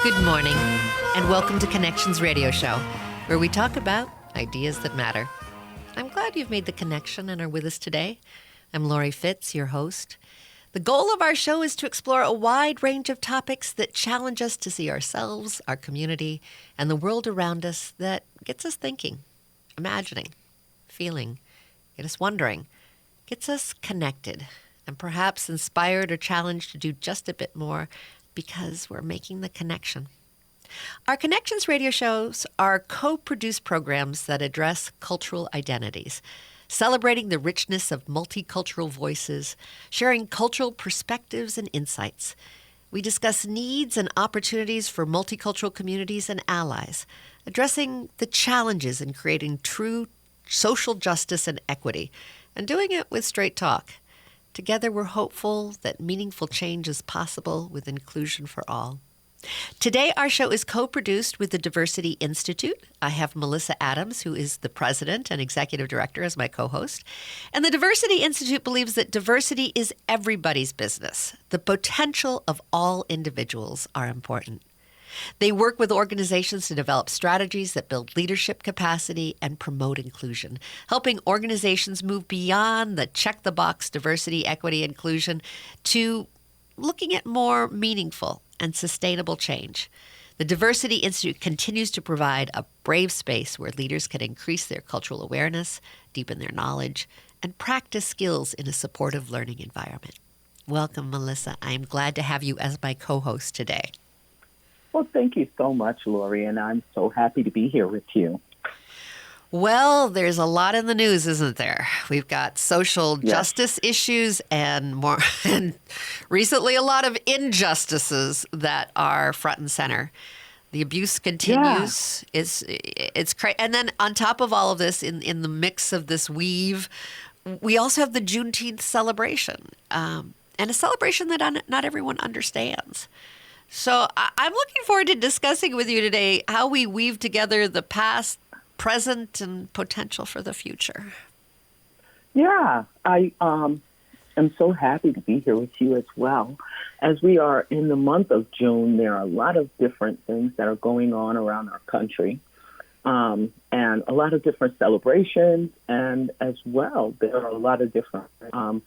Good morning, and welcome to Connections Radio Show, where we talk about ideas that matter. I'm glad you've made the connection and are with us today. I'm Lori Fitz, your host. The goal of our show is to explore a wide range of topics that challenge us to see ourselves, our community, and the world around us that gets us thinking, imagining, feeling, get us wondering, gets us connected, and perhaps inspired or challenged to do just a bit more because we're making the connection. Our Connections radio shows are co-produced programs that address cultural identities, celebrating the richness of multicultural voices, sharing cultural perspectives and insights. We discuss needs and opportunities for multicultural communities and allies, addressing the challenges in creating true social justice and equity, and doing it with straight talk. Together, we're hopeful that meaningful change is possible with inclusion for all. Today, our show is co-produced with the Diversity Institute. I have Melissa Adams, who is the president and executive director, as my co-host. And the Diversity Institute believes that diversity is everybody's business. The potential of all individuals are important. They work with organizations to develop strategies that build leadership capacity and promote inclusion, helping organizations move beyond the check-the-box diversity, equity, inclusion to looking at more meaningful and sustainable change. The Diversity Institute continues to provide a brave space where leaders can increase their cultural awareness, deepen their knowledge, and practice skills in a supportive learning environment. Welcome, Melissa. I am glad to have you as my co-host today. Well, thank you so much, Lori, and I'm so happy to be here with you. Well, there's a lot in the news, isn't there? We've got social justice issues and recently a lot of injustices that are front and center. The abuse continues. Yeah. It's crazy. And then on top of all of this, in the mix of this weave, we also have the Juneteenth celebration, and a celebration that not everyone understands. So I'm looking forward to discussing with you today how we weave together the past, present, and potential for the future. Yeah, I am so happy to be here with you as well. As we are in the month of June, there are a lot of different things that are going on around our country, and a lot of different celebrations, and as well, there are a lot of different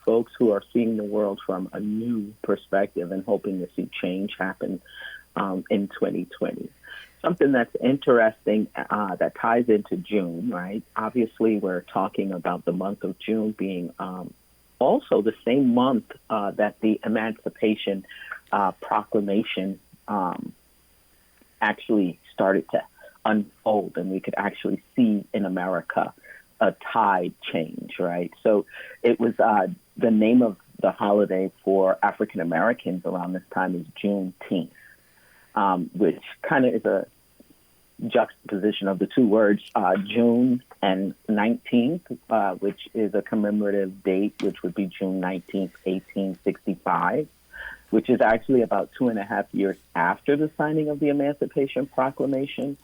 folks who are seeing the world from a new perspective and hoping to see change happen in 2020. Something that's interesting that ties into June, right? Obviously, we're talking about the month of June being also the same month that the Emancipation Proclamation actually started to unfold, and we could actually see in America a tide change, right? So it was the name of the holiday for African Americans around this time is Juneteenth, which kind of is a juxtaposition of the two words, June and 19th, which is a commemorative date, which would be June 19th, 1865, which is actually about 2.5 years after the signing of the Emancipation Proclamation.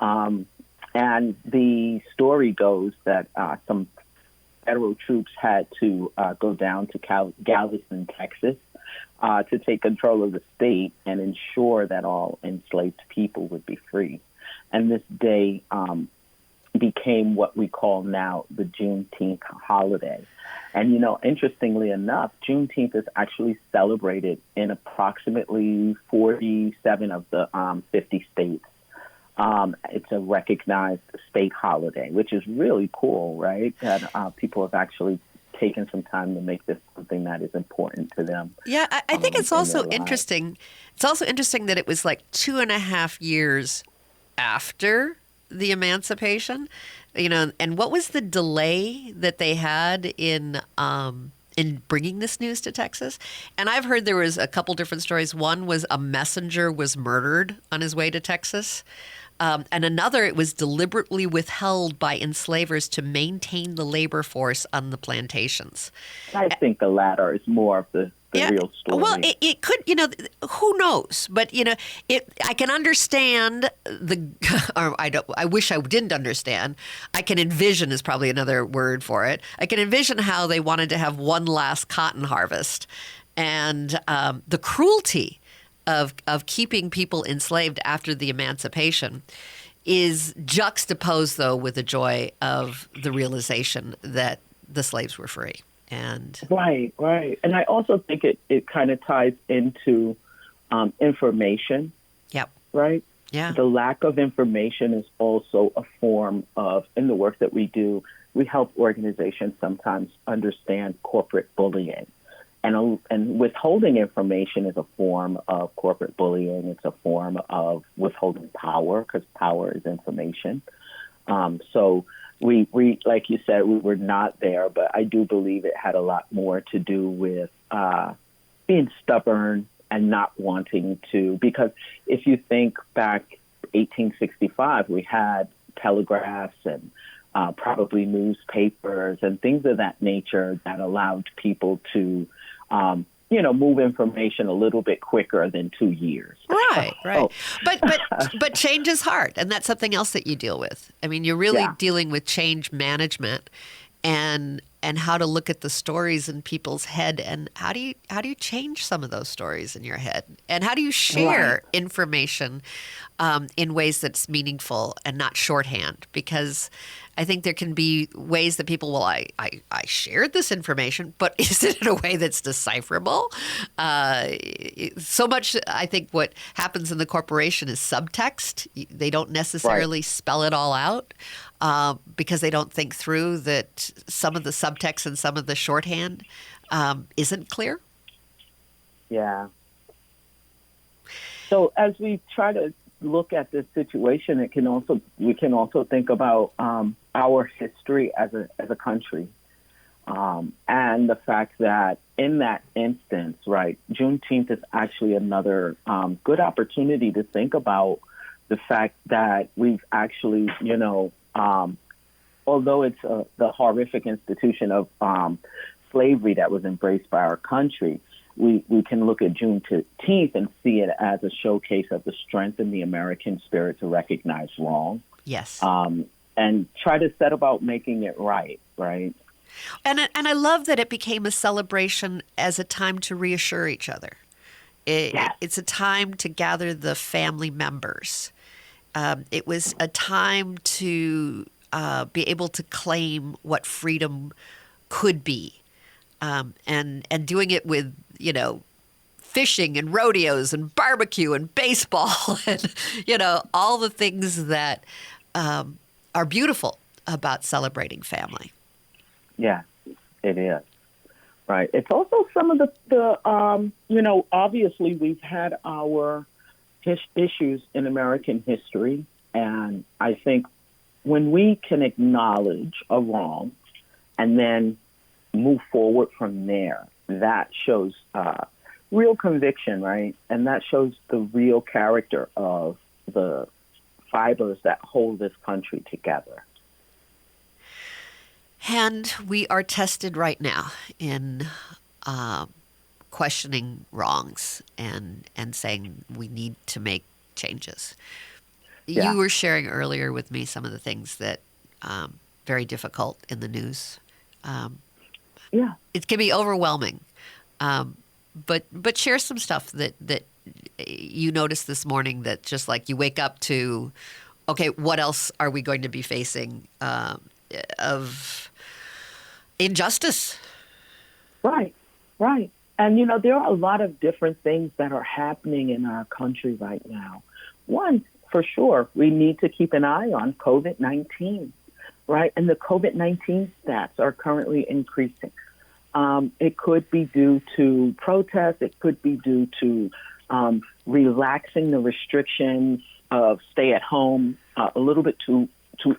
And the story goes that some federal troops had to go down to Galveston, Texas, to take control of the state and ensure that all enslaved people would be free. And this day became what we call now the Juneteenth holiday. And, interestingly enough, Juneteenth is actually celebrated in approximately 47 of the 50 states. It's a recognized state holiday, which is really cool, right? That people have actually taken some time to make this something that is important to them. Yeah, I think it's also interesting. It's also interesting that it was like 2.5 years after the emancipation, and what was the delay that they had in bringing this news to Texas? And I've heard there was a couple different stories. One was a messenger was murdered on his way to Texas. And another, it was deliberately withheld by enslavers to maintain the labor force on the plantations. I think the latter is more of the real story. Well, it could, who knows? But, I can understand I wish I didn't understand. I can envision is probably another word for it. I can envision how they wanted to have one last cotton harvest and the cruelty of keeping people enslaved after the emancipation is juxtaposed, though, with the joy of the realization that the slaves were free. And right. And I also think it kind of ties into information. Yep. Right? Yeah. The lack of information is also a form of, in the work that we do, we help organizations sometimes understand corporate bullying. And withholding information is a form of corporate bullying. It's a form of withholding power, because power is information. So we, like you said, we were not there, but I do believe it had a lot more to do with being stubborn and not wanting to. Because if you think back 1865, we had telegraphs and probably newspapers and things of that nature that allowed people to move information a little bit quicker than 2 years. Right. Oh. But change is hard, and that's something else that you deal with. I mean, you're really dealing with change management and how to look at the stories in people's head, and how do you change some of those stories in your head, and how do you share information in ways that's meaningful and not shorthand? Because I think there can be ways that people will, I shared this information, but is it in a way that's decipherable? So much, I think what happens in the corporation is subtext. They don't necessarily spell it all out because they don't think through that some of the subtext and some of the shorthand isn't clear. Yeah. So as we try to look at this situation, we can also think about our history as a country, and the fact that in that instance, right, Juneteenth is actually another good opportunity to think about the fact that we've actually, although it's the horrific institution of slavery that was embraced by our country, we can look at Juneteenth and see it as a showcase of the strength in the American spirit to recognize wrong. Yes. And try to set about making it right. And I love that it became a celebration as a time to reassure each other. It's a time to gather the family members. It was a time to be able to claim what freedom could be. And doing it with, fishing and rodeos and barbecue and baseball and, all the things that are beautiful about celebrating family. Yeah, it is. Right. It's also some of the obviously we've had our issues in American history. And I think when we can acknowledge a wrong and then move forward from there, that shows real conviction, right? And that shows the real character of the fibers that hold this country together. And we are tested right now in questioning wrongs and saying we need to make changes. Yeah. You were sharing earlier with me some of the things that very difficult in the news. It can be overwhelming. But share some stuff that you noticed this morning that just like you wake up to, okay, what else are we going to be facing of injustice? Right. And, there are a lot of different things that are happening in our country right now. One, for sure, we need to keep an eye on COVID-19, right? And the COVID-19 stats are currently increasing. It could be due to protests. It could be due to relaxing the restrictions of stay at home a little bit too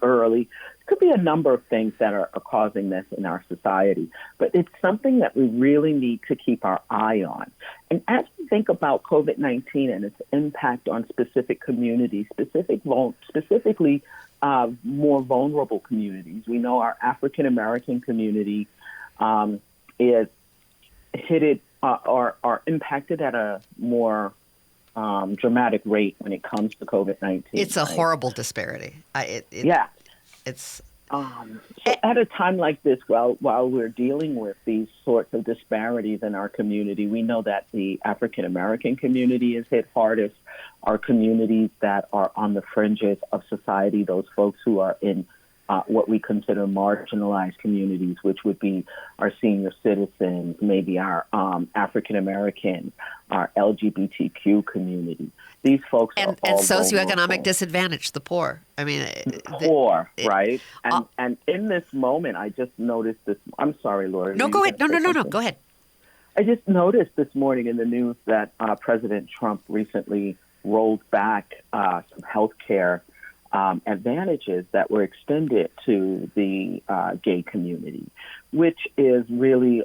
early. It could be a number of things that are causing this in our society. But it's something that we really need to keep our eye on. And as we think about COVID-19 and its impact on specific communities, specifically more vulnerable communities, we know our African-American community is hit or are impacted at a more dramatic rate when it comes to COVID-19. It's a horrible disparity. Yeah. It's So at a time like this, while we're dealing with these sorts of disparities in our community, we know that the African American community is hit hardest. Our communities that are on the fringes of society, those folks who are in what we consider marginalized communities, which would be our senior citizens, maybe our African American, our LGBTQ community. These folks are all socioeconomic vulnerable. disadvantage, the poor. I mean, Poor, right? And in this moment, I just noticed this. I'm sorry, Lori. No, go ahead. No. Go ahead. I just noticed this morning in the news that President Trump recently rolled back some health care advantages that were extended to the gay community, which is really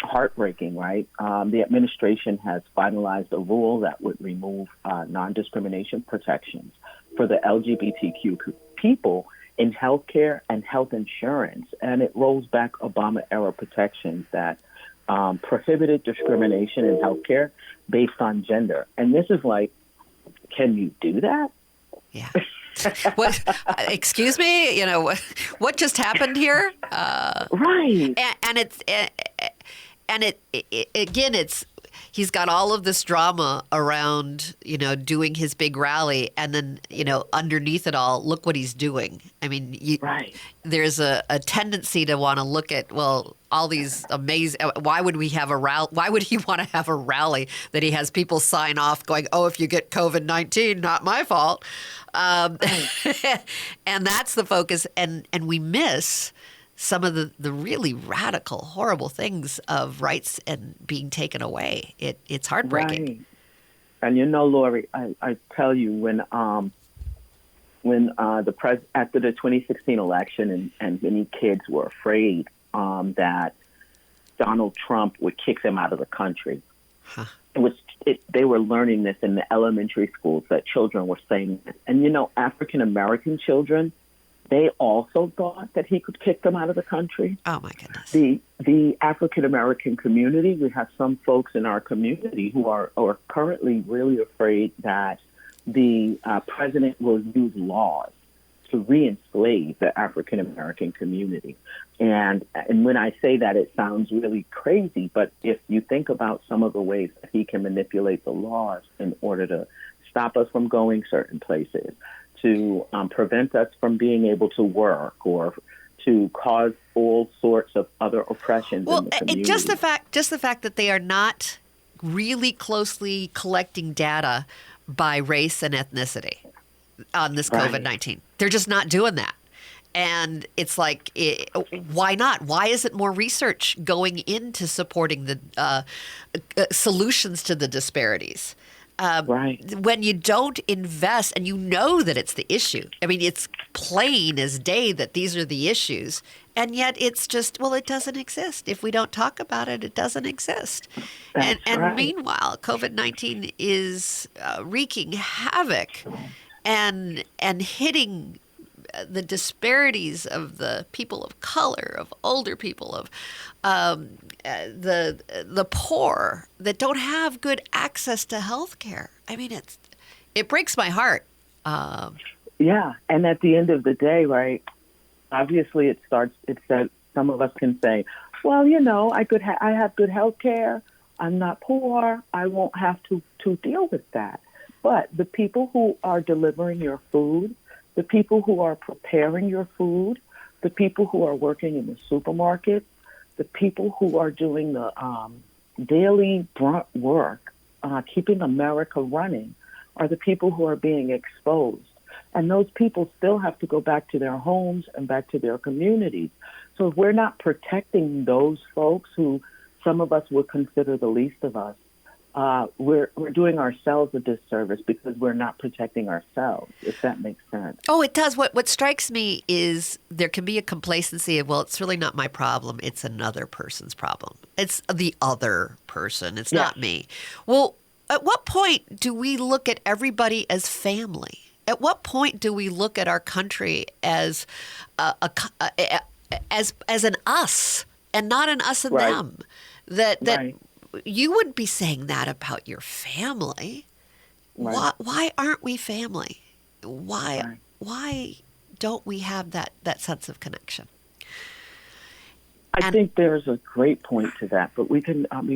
heartbreaking, right? The administration has finalized a rule that would remove non-discrimination protections for the LGBTQ people in healthcare and health insurance, and it rolls back Obama-era protections that prohibited discrimination in healthcare based on gender. And this is like, can you do that? Yeah. What? Excuse me. You know what just happened here? Right. And it's he's got all of this drama around doing his big rally, and then underneath it all, look what he's doing. I mean, right. There's a tendency to want to look at all these amazing. Why would we have a rally? Why would he want to have a rally that he has people sign off going, "Oh, if you get COVID-19, not my fault," and that's the focus. And we miss some of the really radical, horrible things of rights and being taken away. It's heartbreaking. Right. And Lori, I tell you, when after the 2016 election, and many kids were afraid that Donald Trump would kick them out of the country. Huh. They were learning this in the elementary schools, that children were saying this. And African American children, they also thought that he could kick them out of the country. Oh my goodness! The African American community, we have some folks in our community who are currently really afraid that the president will use laws to re-enslave the African American community. And when I say that, it sounds really crazy, but if you think about some of the ways that he can manipulate the laws in order to stop us from going certain places, to prevent us from being able to work, or to cause all sorts of other oppressions in the community. Just the fact that they are not really closely collecting data by race and ethnicity on this COVID-19. They're just not doing that. And it's like, why not? Why isn't more research going into supporting the solutions to the disparities? When you don't invest, and that it's the issue. I mean, it's plain as day that these are the issues, and yet it's just, it doesn't exist. If we don't talk about it, it doesn't exist. And meanwhile, COVID-19 is wreaking havoc and hitting the disparities of the people of color, of older people, of the poor that don't have good access to health care. I mean, it breaks my heart. Yeah, and at the end of the day, right, obviously it's that some of us can say, well, I have good health care, I'm not poor, I won't have to deal with that. But the people who are delivering your food, the people who are preparing your food, the people who are working in the supermarket, the people who are doing the daily brunt work, keeping America running, are the people who are being exposed. And those people still have to go back to their homes and back to their communities. So if we're not protecting those folks who some of us would consider the least of us, we're doing ourselves a disservice because we're not protecting ourselves, if that makes sense. Oh, it does. What strikes me is there can be a complacency of, it's really not my problem. It's another person's problem. It's the other person. It's not me. Well, at what point do we look at everybody as family? At what point do we look at our country as as an us and not an us and them? That you wouldn't be saying that about your family. Why aren't we family? Why don't we have that sense of connection? I think there's a great point to that, but we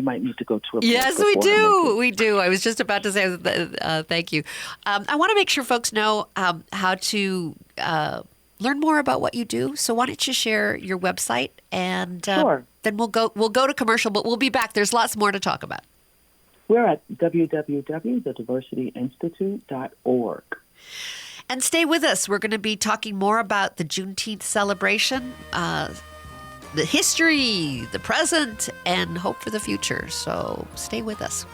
might need to go to a break. Yes, we do. We do. I was just about to say thank you. I want to make sure folks know how to learn more about what you do. So why don't you share your website, and Sure. Then we'll go to commercial, but we'll be back. There's lots more to talk about. We're at www.thediversityinstitute.org. And stay with us. We're going to be talking more about the Juneteenth celebration, the history, the present, and hope for the future. So stay with us.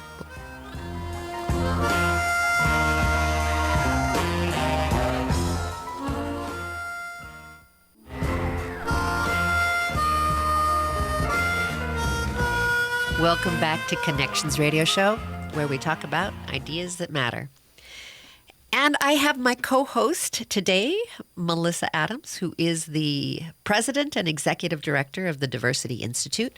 Welcome back to Connections Radio Show, where we talk about ideas that matter. And I have my co-host today, Melissa Adams, who is the president and executive director of the Diversity Institute.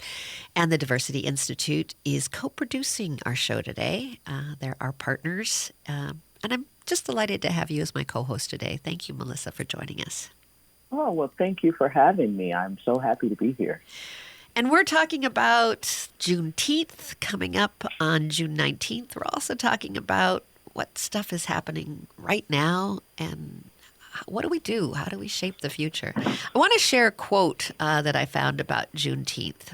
And the Diversity Institute is co-producing our show today. They're our partners. And I'm just delighted to have you as my co-host today. Thank you, Melissa, for joining us. Oh, well, thank you for having me. I'm so happy to be here. And we're talking about Juneteenth coming up on June 19th. We're also talking about what stuff is happening right now and what do we do? How do we shape the future? I want to share a quote that I found about Juneteenth.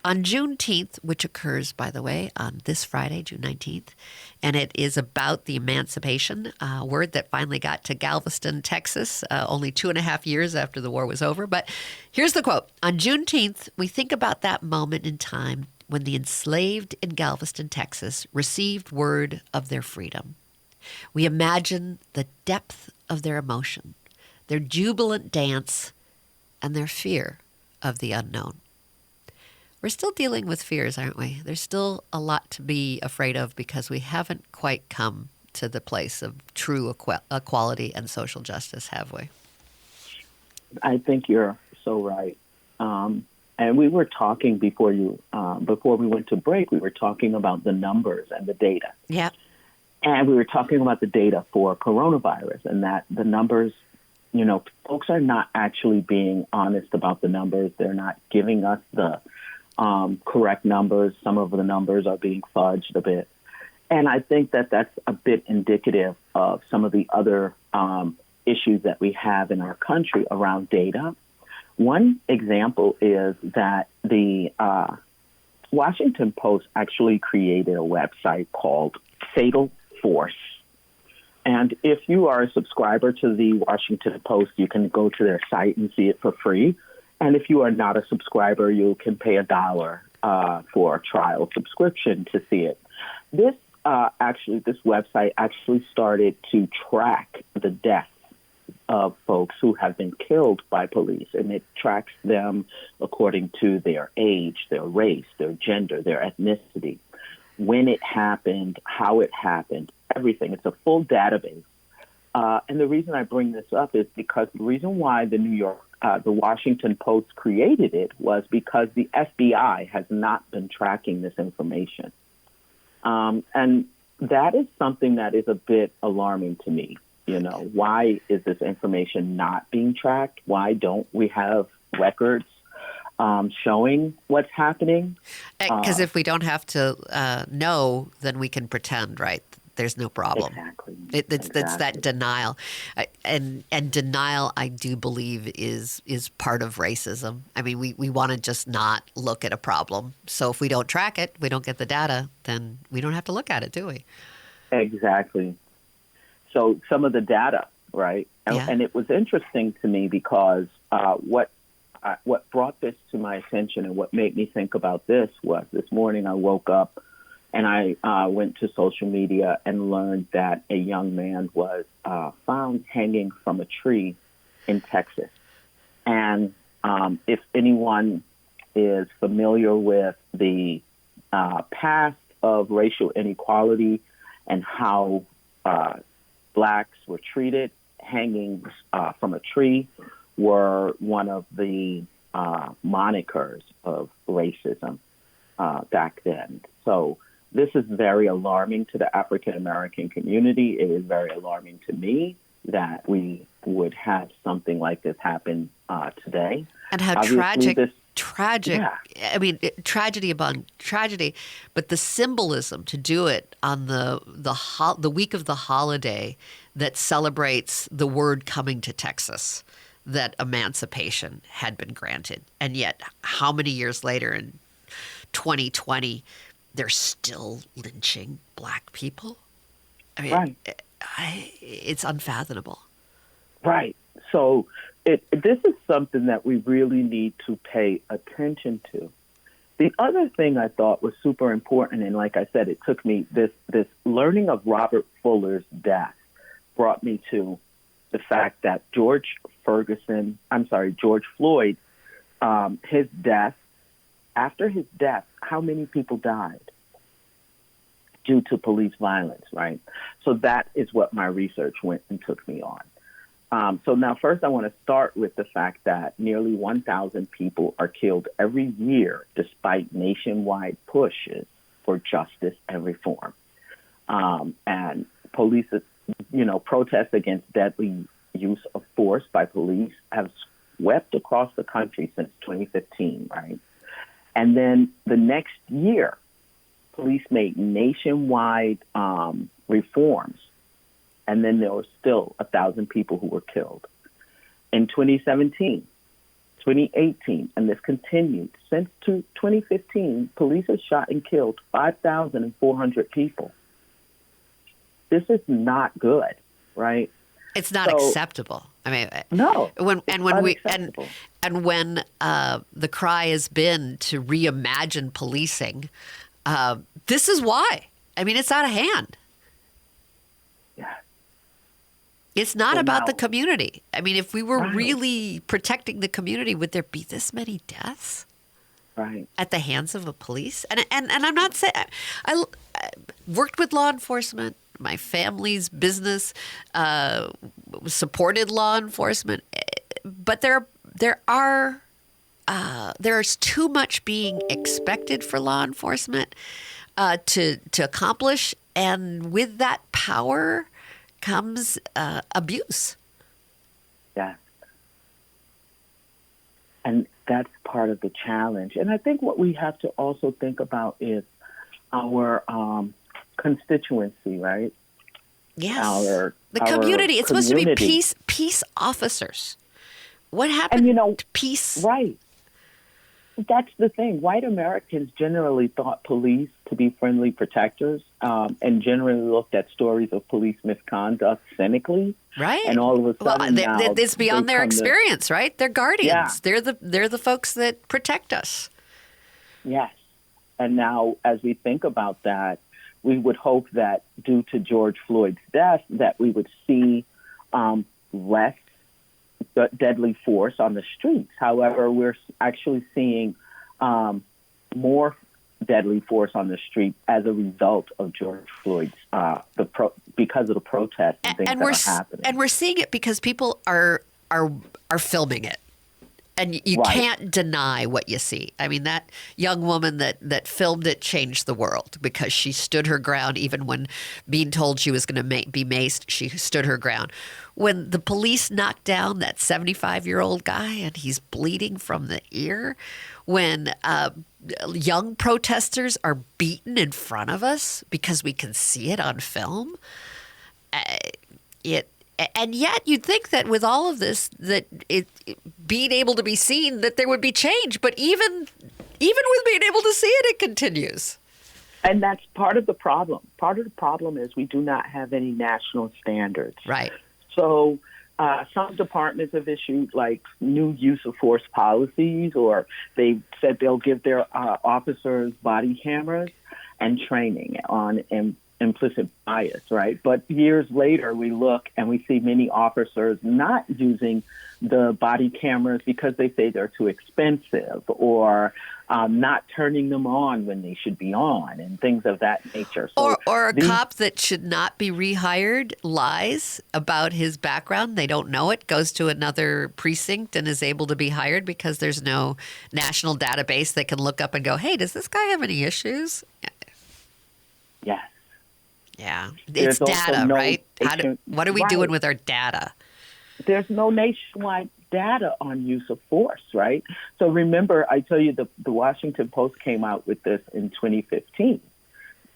On Juneteenth, which occurs, by the way, on this Friday, June 19th, and it is about the emancipation, word that finally got to Galveston, Texas, only 2.5 years after the war was over. But here's the quote. On Juneteenth, we think about that moment in time when the enslaved in Galveston, Texas, received word of their freedom. We imagine the depth of their emotion, their jubilant dance, and their fear of the unknown. We're still dealing with fears, aren't we? There's still a lot to be afraid of because we haven't quite come to the place of true equality and social justice, have we? I think you're so right. And we were talking before we went to break, we were talking about the numbers and the data. Yeah. And we were talking about the data for coronavirus and that the numbers, folks are not actually being honest about the numbers. They're not giving us the correct numbers. Some of the numbers are being fudged a bit. And I think that that's a bit indicative of some of the other issues that we have in our country around data. One example is that the Washington Post actually created a website called Fatal Force. And if you are a subscriber to the Washington Post, you can go to their site and see it for free. And if you are not a subscriber, you can pay $1 for a trial subscription to see it. This website actually started to track the deaths of folks who have been killed by police, and it tracks them according to their age, their race, their gender, their ethnicity, when it happened, how it happened, everything. It's a full database. And the reason I bring this up is because the reason why the Washington Post created it was because the FBI has not been tracking this information. And that is something that is a bit alarming to me. Why is this information not being tracked? Why don't we have records showing what's happening? Because if we don't have to know, then we can pretend, right? There's no problem. Exactly. It's that denial, and denial. I do believe is part of racism. I mean, we want to just not look at a problem. So if we don't track it, we don't get the data, then we don't have to look at it, do we? Exactly. So some of the data, right? And it was interesting to me because what brought this to my attention and what made me think about this was this morning I woke up and I went to social media and learned that a young man was found hanging from a tree in Texas. And if anyone is familiar with the past of racial inequality and how blacks were treated, hangings from a tree were one of the monikers of racism back then. So this is very alarming to the African American community. It is very alarming to me. that we would have something like this happen today. And how Obviously, tragic. Yeah. I mean, tragedy upon tragedy, but the symbolism to do it on the week of the holiday that celebrates the word coming to Texas that emancipation had been granted, and yet how many years later in 2020 they're still lynching Black people? I mean, Right. It's unfathomable. Right. So this is something that we really need to pay attention to. The other thing I thought was super important, and like I said, it took me this learning of Robert Fuller's death brought me to the fact that George Floyd, his death, after his death, how many people died due to police violence, right? So that is what my research went and took me on. So now first I want to start with the fact that nearly 1,000 people are killed every year despite nationwide pushes for justice and reform. And police, protests against deadly use of force by police have swept across the country since 2015, right? And then the next year, police made nationwide reforms, and then there were still 1,000 people who were killed. In 2017, 2018, and this continued, since 2015, police have shot and killed 5,400 people. This is not good, right? It's not acceptable. I mean, no. When the cry has been to reimagine policing, this is why. I mean, it's out of hand. Yeah. It's not So about now- the community. I mean, if we were Right. really protecting the community, would there be this many deaths Right. at the hands of a police? And I'm not saying I worked with law enforcement. My family's business supported law enforcement, but there's too much being expected for law enforcement to accomplish, and with that power comes abuse. Yeah. And that's part of the challenge. And I think what we have to also think about is our constituency, right? Yes, the our community. It's supposed to be community. peace officers. What happened to peace? Right. That's the thing. White Americans generally thought police to be friendly protectors, and generally looked at stories of police misconduct cynically. Right. And all of a sudden now it's beyond they their come to- experience, right? They're guardians. Yeah. They're the folks that protect us. Yes. And now, as we think about that, we would hope that due to George Floyd's death, that we would see less deadly force on the streets. However, we're actually seeing more deadly force on the street as a result of George Floyd's because of the protests and things that are happening. And we're seeing it because people are filming it. And you Right. can't deny what you see. I mean, that young woman that filmed it changed the world because she stood her ground even when being told she was going to be maced. She stood her ground. When the police knocked down that 75-year-old guy and he's bleeding from the ear, when young protesters are beaten in front of us because we can see it on film, and yet you'd think that with all of this, that it being able to be seen, that there would be change. But even with being able to see it, it continues. And that's part of the problem. Part of the problem is we do not have any national standards. Right. So some departments have issued like new use of force policies, or they said they'll give their officers body cameras and training on implicit bias, right? But years later, we look and we see many officers not using the body cameras because they say they're too expensive, or not turning them on when they should be on, and things of that nature. So or a cop that should not be rehired lies about his background. They don't know it, goes to another precinct and is able to be hired because there's no national database that can look up and go, hey, does this guy have any issues? Yes. Yeah. It's There's also data, no right? What are we doing right. with our data? There's no nationwide data on use of force, right? So remember, I tell you, the Washington Post came out with this in 2015.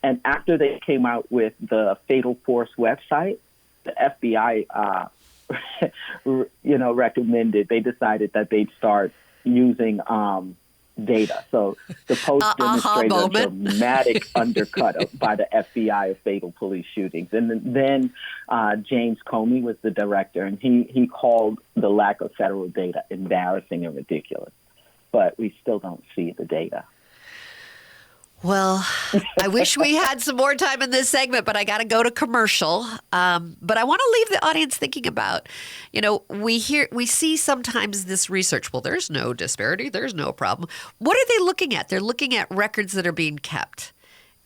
And after they came out with the Fatal Force website, the FBI, recommended, they decided that they'd start using data. So the Post demonstrated a dramatic undercut by the FBI of fatal police shootings. And then James Comey was the director, and he called the lack of federal data embarrassing and ridiculous. But we still don't see the data. Well, I wish we had some more time in this segment, but I got to go to commercial. But I want to leave the audience thinking about, we see sometimes this research. Well, there's no disparity. There's no problem. What are they looking at? They're looking at records that are being kept.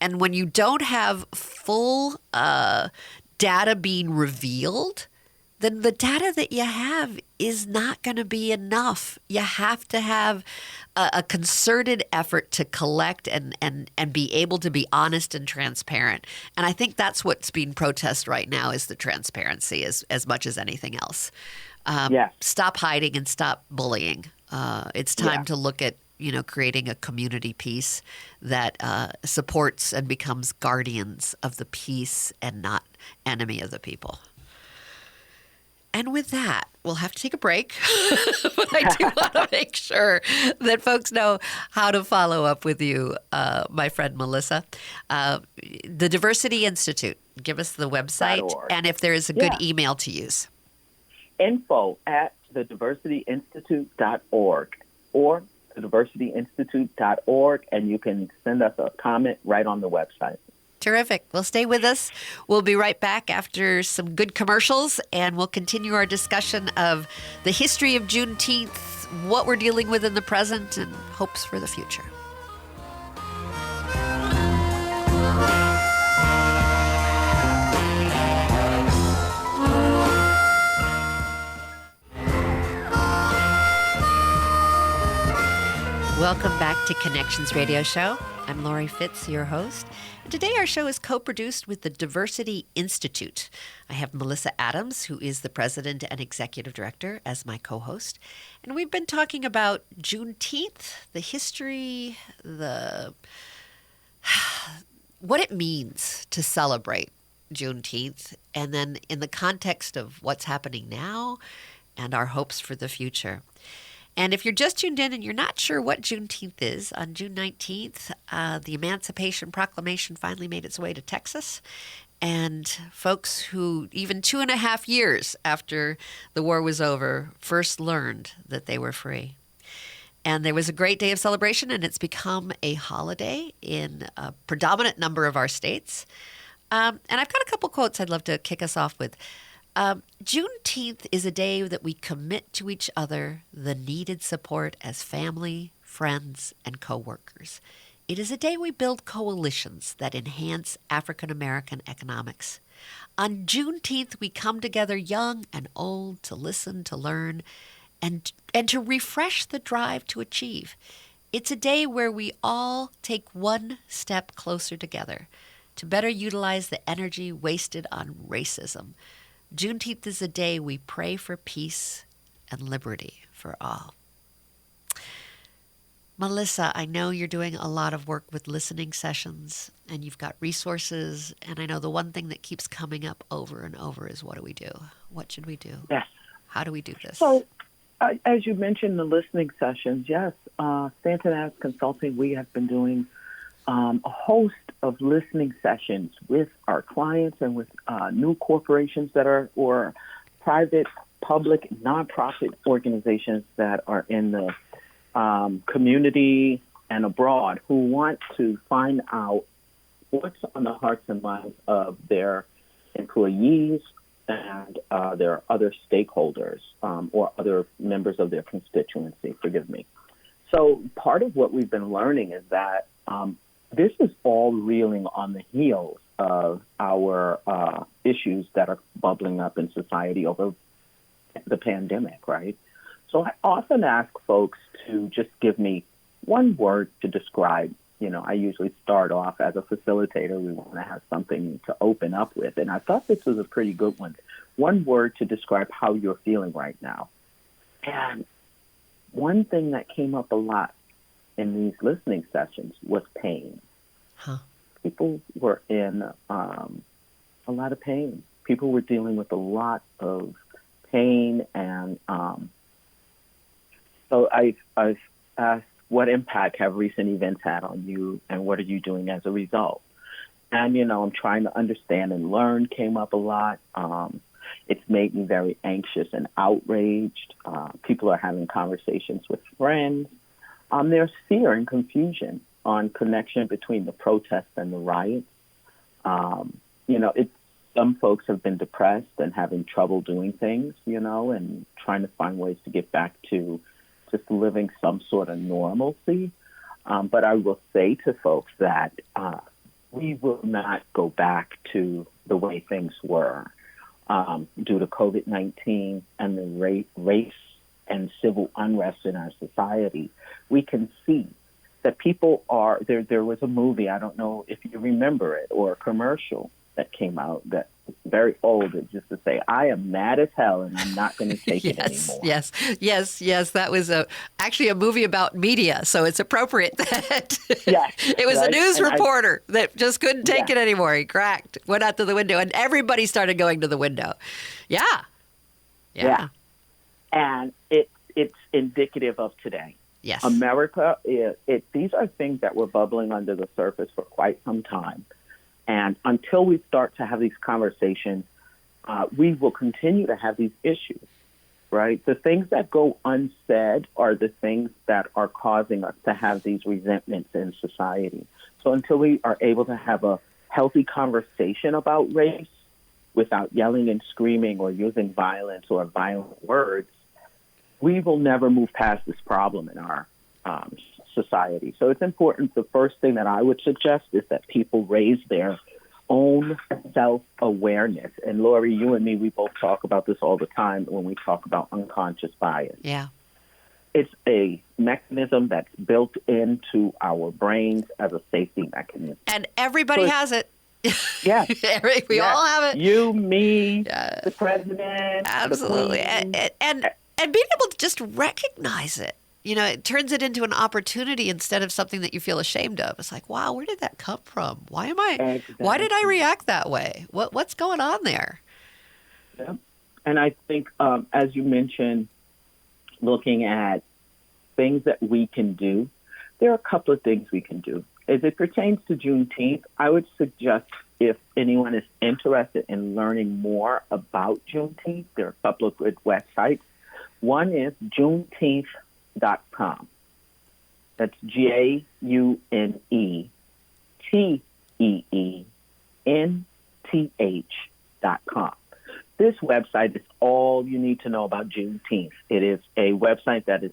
And when you don't have full data being revealed, then the data that you have is not going to be enough. You have to have a concerted effort to collect and be able to be honest and transparent. And I think that's what's being protested right now is the transparency as much as anything else. Yes. Stop hiding and stop bullying. It's time to look at creating a community peace that supports and becomes guardians of the peace and not enemy of the people. And with that, we'll have to take a break. But I do want to make sure that folks know how to follow up with you, my friend Melissa. The Diversity Institute, give us the website and if there is a good email to use. info@thediversityinstitute.org or thediversityinstitute.org, and you can send us a comment right on the website. Terrific. Well, stay with us. We'll be right back after some good commercials, and we'll continue our discussion of the history of Juneteenth, what we're dealing with in the present, and hopes for the future. Welcome back to Connections Radio Show. I'm Lori Fitz, your host. And today our show is co-produced with the Diversity Institute. I have Melissa Adams, who is the president and executive director, as my co-host. And we've been talking about Juneteenth, the history, what it means to celebrate Juneteenth, and then in the context of what's happening now and our hopes for the future. And if you're just tuned in and you're not sure what Juneteenth is, on June 19th, the Emancipation Proclamation finally made its way to Texas. And folks who, even 2.5 years after the war was over, first learned that they were free. And there was a great day of celebration, and it's become a holiday in a predominant number of our states. And I've got a couple quotes I'd love to kick us off with. Juneteenth is a day that we commit to each other the needed support as family, friends, and co-workers. It is a day we build coalitions that enhance African American economics. On Juneteenth, we come together young and old to listen, to learn, and to refresh the drive to achieve. It's a day where we all take one step closer together to better utilize the energy wasted on racism. Juneteenth is a day we pray for peace and liberty for all. Melissa, I know you're doing a lot of work with listening sessions, and you've got resources, and I know the one thing that keeps coming up over and over is, what do we do? What should we do? Yes. How do we do this? So, as you mentioned, the listening sessions, yes, Stanton Adams Consulting, we have been doing a host of listening sessions with our clients and with new corporations that are, or private, public, nonprofit organizations that are in the community and abroad who want to find out what's on the hearts and minds of their employees and their other stakeholders or other members of their constituency, forgive me. So part of what we've been learning is that this is all reeling on the heels of our issues that are bubbling up in society over the pandemic, right? So I often ask folks to just give me one word to describe I usually start off as a facilitator. We want to have something to open up with. And I thought this was a pretty good one. One word to describe how you're feeling right now. And one thing that came up a lot in these listening sessions was pain. Huh. People were in a lot of pain. People were dealing with a lot of pain. And so I've asked, what impact have recent events had on you, and what are you doing as a result? And, I'm trying to understand and learn came up a lot. It's made me very anxious and outraged. People are having conversations with friends. There's fear and confusion on connection between the protests and the riots. Some folks have been depressed and having trouble doing things, and trying to find ways to get back to just living some sort of normalcy. But I will say to folks that we will not go back to the way things were due to COVID-19 and the race and civil unrest in our society. We can see that people are, there was a movie, I don't know if you remember it, or a commercial that came out that very old, just to say, I am mad as hell and I'm not going to take it anymore. Yes. That was actually a movie about media, so it's appropriate that it was a news reporter that just couldn't take it anymore. He cracked, went out to the window, and everybody started going to the window. Yeah. And it's indicative of today. Yes. America, these are things that were bubbling under the surface for quite some time. And until we start to have these conversations, we will continue to have these issues, right? The things that go unsaid are the things that are causing us to have these resentments in society. So until we are able to have a healthy conversation about race without yelling and screaming or using violence or violent words, we will never move past this problem in our society. So it's important. The first thing that I would suggest is that people raise their own self-awareness. And Lori, you and me, we both talk about this all the time when we talk about unconscious bias. Yeah. It's a mechanism that's built into our brains as a safety mechanism. And everybody has it. Yeah. We all have it. You, me, the president. Absolutely. And being able to just recognize it. It turns it into an opportunity instead of something that you feel ashamed of. It's like, wow, where did that come from? Why did I react that way? What's going on there? Yeah. And I think, as you mentioned, looking at things that we can do, there are a couple of things we can do. As it pertains to Juneteenth, I would suggest if anyone is interested in learning more about Juneteenth, there are a couple of good websites. One is Juneteenth.com. That's JUNETEENTH.com. This website is all you need to know about Juneteenth. It is a website that is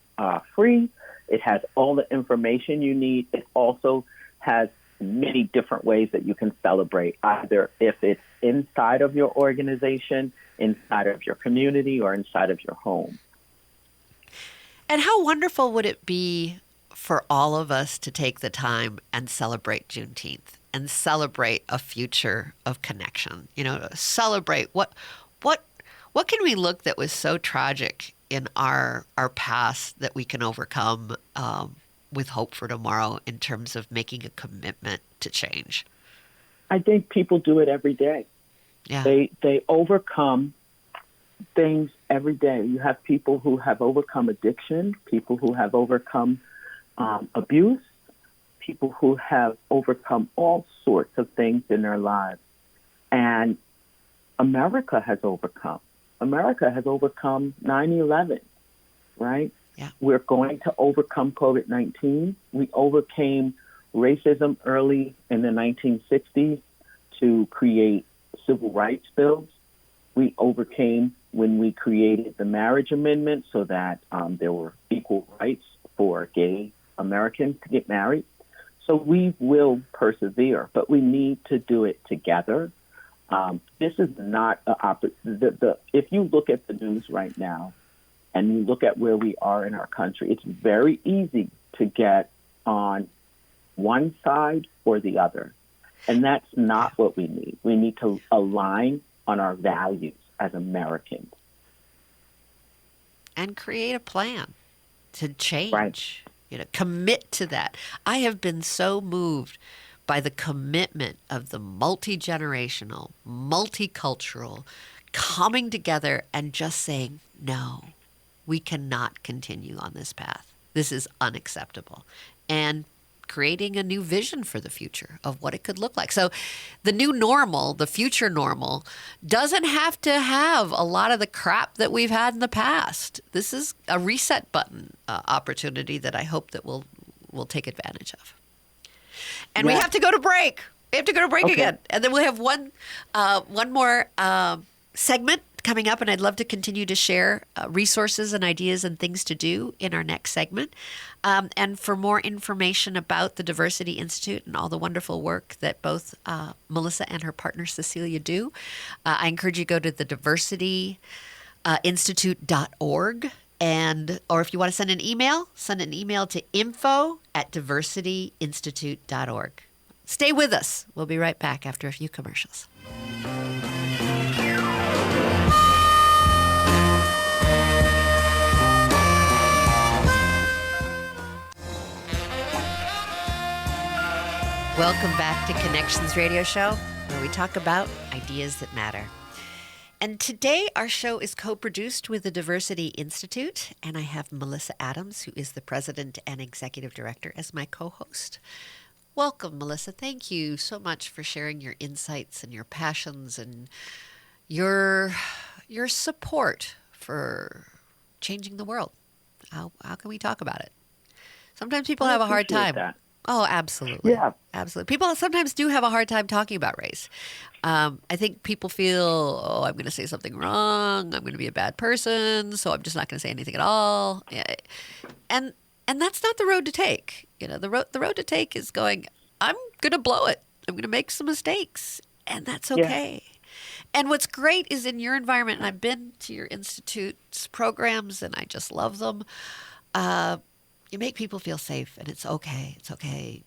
free. It has all the information you need. It also has many different ways that you can celebrate, either if it's inside of your organization, inside of your community, or inside of your home. And how wonderful would it be for all of us to take the time and celebrate Juneteenth and celebrate a future of connection? Celebrate what can we look that was so tragic in our past that we can overcome with hope for tomorrow in terms of making a commitment to change? I think people do it every day. Yeah. They overcome things every day. You have people who have overcome addiction, people who have overcome abuse, people who have overcome all sorts of things in their lives. And America has overcome. America has overcome 9/11, right? Yeah. We're going to overcome COVID-19. We overcame racism early in the 1960s to create civil rights bills. We overcame when we created the marriage amendment so that there were equal rights for gay Americans to get married. So we will persevere, but we need to do it together. This is not an opportunity. If you look at the news right now and you look at where we are in our country, it's very easy to get on one side or the other. And that's not what we need. We need to align on our values as Americans. And create a plan to change. Right. Commit to that. I have been so moved by the commitment of the multi-generational, multicultural coming together and just saying, no, we cannot continue on this path. This is unacceptable. And creating a new vision for the future of what it could look like. So the new normal, the future normal, doesn't have to have a lot of the crap that we've had in the past. This is a reset button opportunity that I hope that we'll take advantage of. And we have to go to break. We have to go to break again. And then we'll have one more segment coming up, and I'd love to continue to share resources and ideas and things to do in our next segment. And for more information about the Diversity Institute and all the wonderful work that both Melissa and her partner Cecilia do, I encourage you to go to the diversityinstitute.org. Or if you want to send an email to info@diversityinstitute.org. Stay with us. We'll be right back after a few commercials. Welcome back to Connections Radio Show, where we talk about ideas that matter. And today our show is co-produced with the Diversity Institute, and I have Melissa Adams, who is the president and executive director, as my co-host. Welcome, Melissa. Thank you so much for sharing your insights and your passions and your support for changing the world. How can we talk about it? Sometimes people have a hard time. That. Oh, absolutely. Yeah. Absolutely. People sometimes do have a hard time talking about race. I think people feel, I'm going to say something wrong. I'm going to be a bad person, so I'm just not going to say anything at all. And that's not the road to take. The road to take is going, I'm going to blow it. I'm going to make some mistakes, and that's okay. Yeah. And what's great is in your environment, and I've been to your institute's programs, and I just love them. You make people feel safe, and it's okay. It's okay.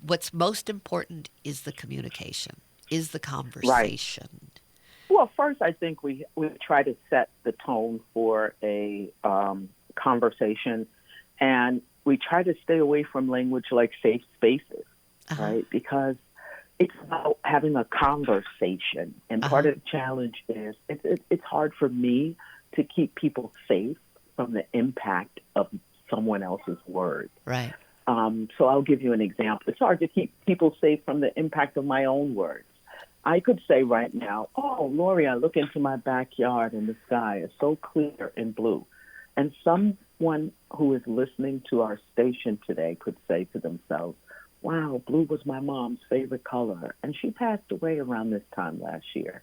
What's most important is the communication, is the conversation. Right. Well, first, I think we try to set the tone for a conversation, and we try to stay away from language like safe spaces, right? Because it's about having a conversation, and part of the challenge is it's hard for me to keep people safe from the impact of someone else's words. Right. So I'll give you an example. It's hard to keep people safe from the impact of my own words. I could say right now, oh, Lori, I look into my backyard and the sky is so clear and blue. And someone who is listening to our station today could say to themselves, wow, blue was my mom's favorite color, and she passed away around this time last year.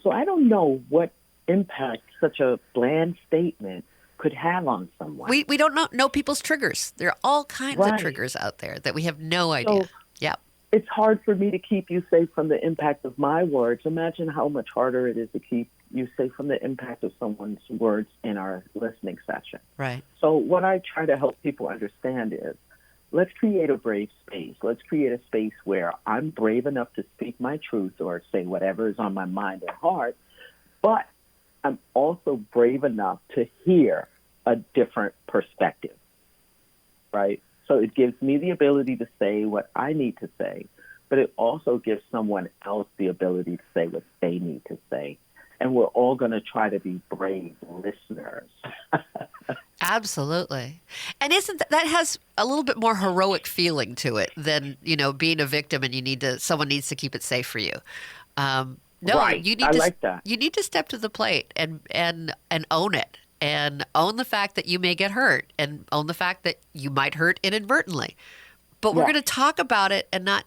So I don't know what impact such a bland statement could have on someone. We don't know people's triggers. There are all kinds of triggers out there that we have no idea. So it's hard for me to keep you safe from the impact of my words. Imagine how much harder it is to keep you safe from the impact of someone's words in our listening session. Right. So what I try to help people understand is, let's create a brave space. Let's create a space where I'm brave enough to speak my truth or say whatever is on my mind or heart, but I'm also brave enough to hear a different perspective, right? So it gives me the ability to say what I need to say, but it also gives someone else the ability to say what they need to say. And we're all going to try to be brave listeners. Absolutely. And isn't that has a little bit more heroic feeling to it than, being a victim and someone needs to keep it safe for you. No, right. you need I to like that. You need to step to the plate and own it, and own the fact that you may get hurt, and own the fact that you might hurt inadvertently. But we're going to talk about it and not,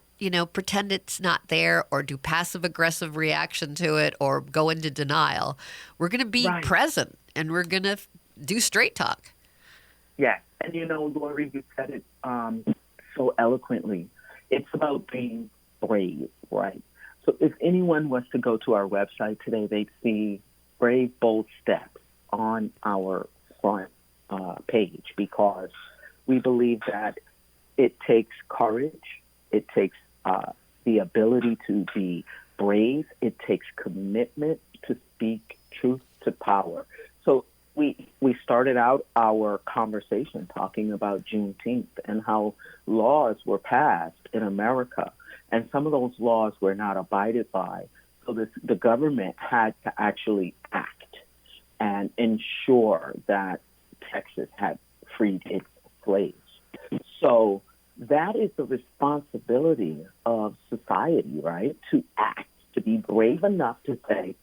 pretend it's not there or do passive aggressive reaction to it or go into denial. We're going to be present, and we're going to do straight talk. Yeah. And Lori, you said it so eloquently. It's about being brave, right? So if anyone was to go to our website today, they'd see Brave, Bold Steps on our front page, because we believe that it takes courage. It takes the ability to be brave. It takes commitment to speak truth to power. So we started out our conversation talking about Juneteenth and how laws were passed in America, and some of those laws were not abided by. So the government had to actually act and ensure that Texas had freed its slaves. So that is the responsibility of society, right? To act, to be brave enough to say,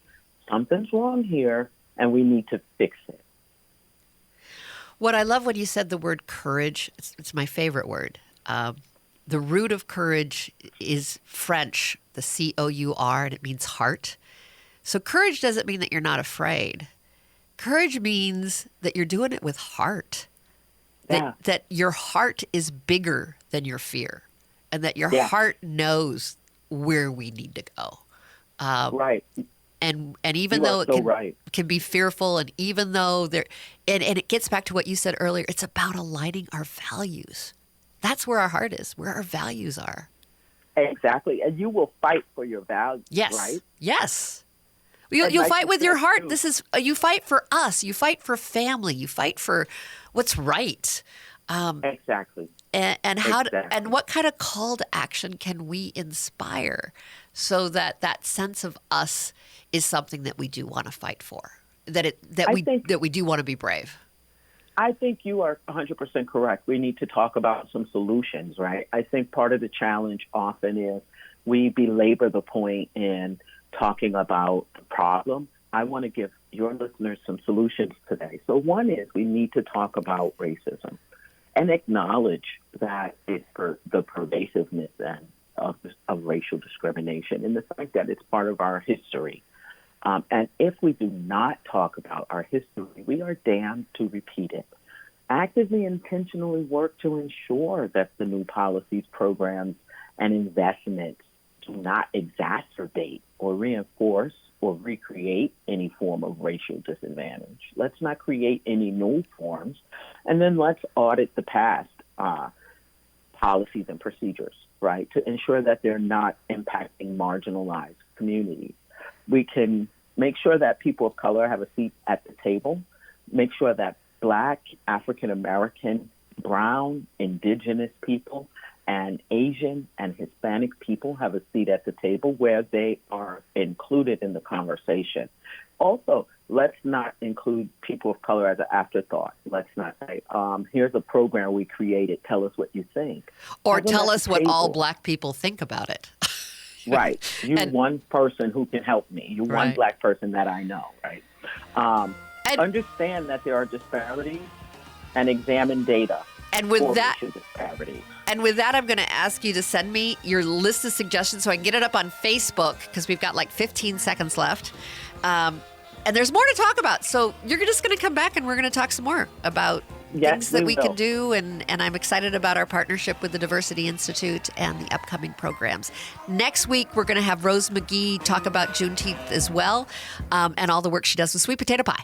something's wrong here and we need to fix it. What I love when you said the word courage, it's my favorite word. The root of courage is French, the C-O-U-R, and it means heart. So courage doesn't mean that you're not afraid. Courage means that you're doing it with heart. That your heart is bigger than your fear, and that your heart knows where we need to go. Right. And even though it can be fearful, and even though and it gets back to what you said earlier, it's about aligning our values. That's where our heart is, where our values are. Exactly. And you will fight for your values, right? Yes. You'll fight with your heart. You fight for us. You fight for family. You fight for what's right. Exactly. And and what kind of call to action can we inspire so that sense of us is something that we do want to fight for, that we do want to be brave. I think you are 100% correct. We need to talk about some solutions, right? I think part of the challenge often is we belabor the point in talking about the problem. I want to give your listeners some solutions today. So one is we need to talk about racism and acknowledge that it's for the pervasiveness then of racial discrimination and the fact that it's part of our history. And if we do not talk about our history, we are damned to repeat it. Actively, intentionally work to ensure that the new policies, programs, and investments do not exacerbate or reinforce or recreate any form of racial disadvantage. Let's not create any new forms. And then let's audit the past policies and procedures, right, to ensure that they're not impacting marginalized communities. We can make sure that people of color have a seat at the table, make sure that Black, African American, Brown, Indigenous people, and Asian and Hispanic people have a seat at the table where they are included in the conversation. Also, let's not include people of color as an afterthought. Let's not say, here's a program we created, tell us what you think. Or tell us what all Black people think about it. Right. You're one person who can help me. You're one Black person that I know, right? Understand that there are disparities and examine data. And with that, I'm going to ask you to send me your list of suggestions so I can get it up on Facebook because we've got like 15 seconds left. And there's more to talk about. So you're just going to come back and we're going to talk some more about things that we can do. And I'm excited about our partnership with the Diversity Institute and the upcoming programs. Next week, we're going to have Rose McGee talk about Juneteenth as well and all the work she does with Sweet Potato Pie.